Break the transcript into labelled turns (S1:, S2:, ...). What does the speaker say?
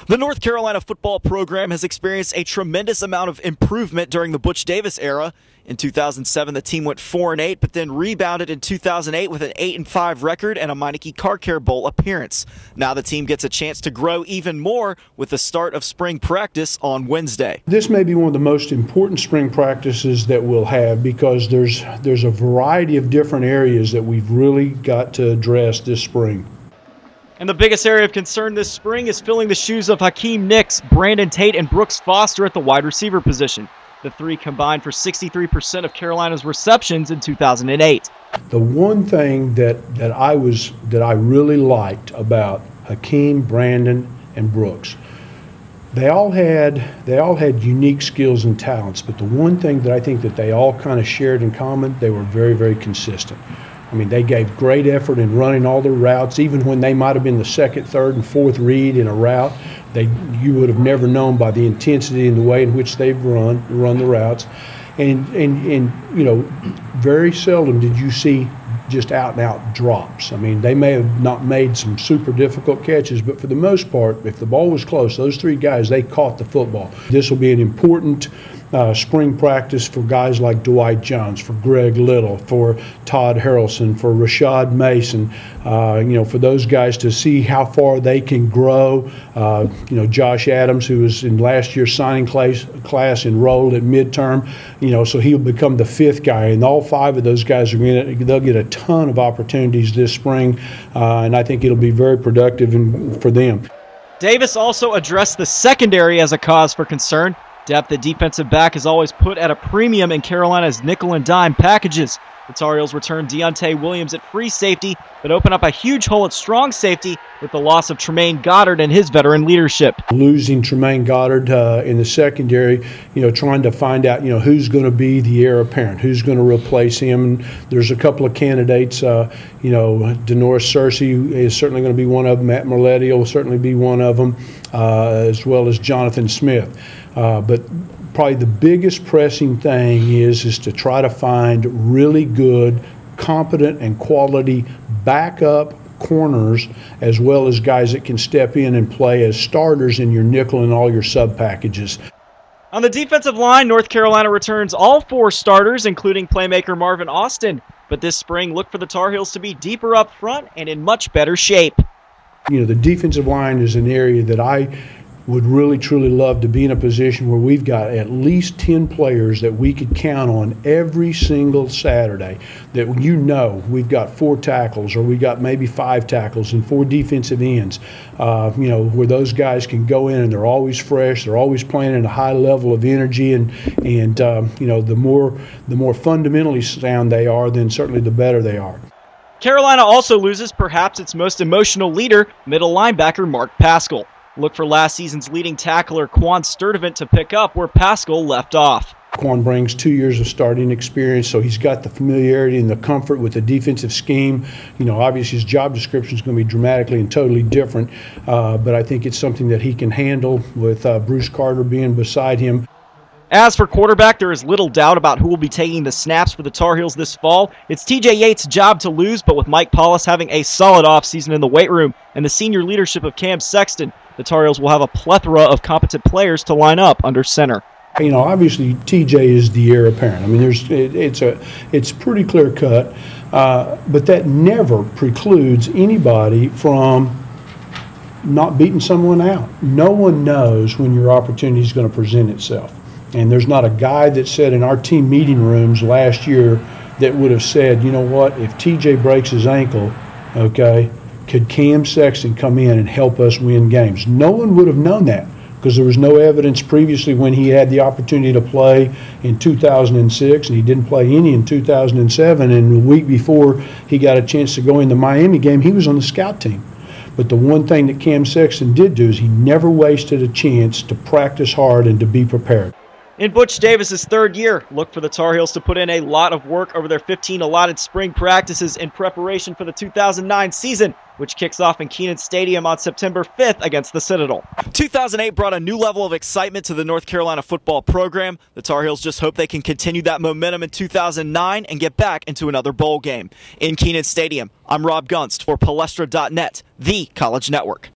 S1: The North Carolina football program has experienced a tremendous amount of improvement during the Butch Davis era. In 2007, the team went 4-8, but then rebounded in 2008 with an 8-5 record and a Meineke Car Care Bowl appearance. Now the team gets a chance to grow even more with the start of spring practice on Wednesday.
S2: This may be one of the most important spring practices that we'll have because there's a variety of different areas that we've really got to address this spring.
S1: And the biggest area of concern this spring is filling the shoes of Hakeem Nicks, Brandon Tate, and Brooks Foster at the wide receiver position. The three combined for 63% of Carolina's receptions in 2008.
S2: The one thing that I really liked about Hakeem, Brandon, and Brooks, they all had unique skills and talents, but the one thing that I think that they all kind of shared in common, they were very, very consistent. I mean, they gave great effort in running all their routes, even when they might have been the second, third, and fourth read in a route. You would have never known by the intensity and the way in which they've run the routes. And you know, very seldom did you see just out-and-out drops. I mean, they may have not made some super difficult catches, but for the most part, if the ball was close, those three guys, they caught the football. This will be an important spring practice for guys like Dwight Jones, for Greg Little, for Todd Harrelson, for Rashad Mason, you know, for those guys to see how far they can grow. You know, Josh Adams, who was in last year's signing class enrolled at midterm, you know, so he'll become the fifth guy, and all five of those guys they'll get a ton of opportunities this spring, and I think it'll be very productive for them.
S1: Davis also addressed the secondary as a cause for concern. Depth at defensive back is always put at a premium in Carolina's nickel and dime packages. The Tar Heels return Deontay Williams at free safety, but open up a huge hole at strong safety with the loss of Tremaine Goddard and his veteran leadership.
S2: Losing Tremaine Goddard in the secondary, you know, trying to find out, you know, who's going to be the heir apparent, who's going to replace him. And there's a couple of candidates, you know, Denoris Searcy is certainly going to be one of them. Matt Merletti will certainly be one of them, as well as Jonathan Smith. But probably the biggest pressing thing is to try to find really good, competent, and quality backup corners, as well as guys that can step in and play as starters in your nickel and all your sub packages.
S1: On the defensive line, North Carolina returns all four starters, including playmaker Marvin Austin. But this spring, look for the Tar Heels to be deeper up front and in much better shape.
S2: You know, the defensive line is an area that I would really truly love to be in a position where we've got at least 10 players that we could count on every single Saturday, that you know we've got 4 tackles, or we got maybe 5 tackles and 4 defensive ends, you know, where those guys can go in and they're always fresh, they're always playing at a high level of energy, and you know, the more fundamentally sound they are, then certainly the better they are.
S1: Carolina also loses perhaps its most emotional leader, middle linebacker Mark Paschal. Look for last season's leading tackler Quan Sturdivant to pick up where Paschal left off.
S2: Quan brings 2 years of starting experience, so he's got the familiarity and the comfort with the defensive scheme. You know, obviously his job description is going to be dramatically and totally different, but I think it's something that he can handle with Bruce Carter being beside him.
S1: As for quarterback, there is little doubt about who will be taking the snaps for the Tar Heels this fall. It's TJ Yates' job to lose, but with Mike Paulus having a solid offseason in the weight room and the senior leadership of Cam Sexton, the Tar Heels will have a plethora of competent players to line up under center.
S2: You know, obviously TJ is the heir apparent. I mean, it's pretty clear cut, but that never precludes anybody from not beating someone out. No one knows when your opportunity is going to present itself. And there's not a guy that said in our team meeting rooms last year that would have said, you know what, if TJ breaks his ankle, okay, could Cam Sexton come in and help us win games? No one would have known that because there was no evidence previously when he had the opportunity to play in 2006, and he didn't play any in 2007, and the week before he got a chance to go in the Miami game, he was on the scout team. But the one thing that Cam Sexton did do is he never wasted a chance to practice hard and to be prepared.
S1: In Butch Davis's third year, look for the Tar Heels to put in a lot of work over their 15 allotted spring practices in preparation for the 2009 season, which kicks off in Kenan Stadium on September 5th against the Citadel. 2008 brought a new level of excitement to the North Carolina football program. The Tar Heels just hope they can continue that momentum in 2009 and get back into another bowl game. In Kenan Stadium, I'm Rob Gunst for Palestra.net, the College Network.